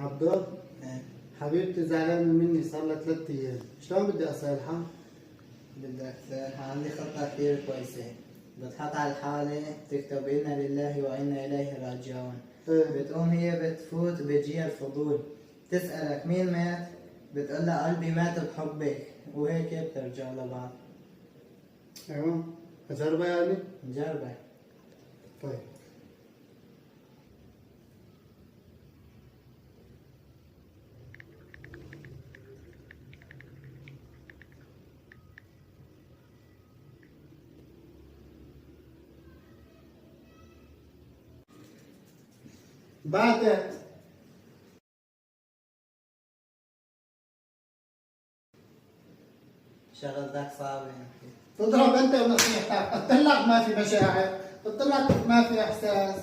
عبدول، إيه. حبيبتي زعلانة مني صار لها 3 أيام، شلون بدي أصالحها؟ بدك عندي خطة كثير كويسة. بتحط على الحالة تكتب إنا لله وإنا إليه راجعون. إيه. بتقوم هي بتفوت بيجيها الفضول تسألك مين مات؟ بتقول لها قلبي مات بحبك، وهيك بترجعوا لبعض. أيوة، أجربها يعني؟ جربي. طيب. بعدك شغلتك صعبة يمكن. تضرب أنت ونصيحتك، قلت لك ما في مشاعر، قلت لك ما في إحساس.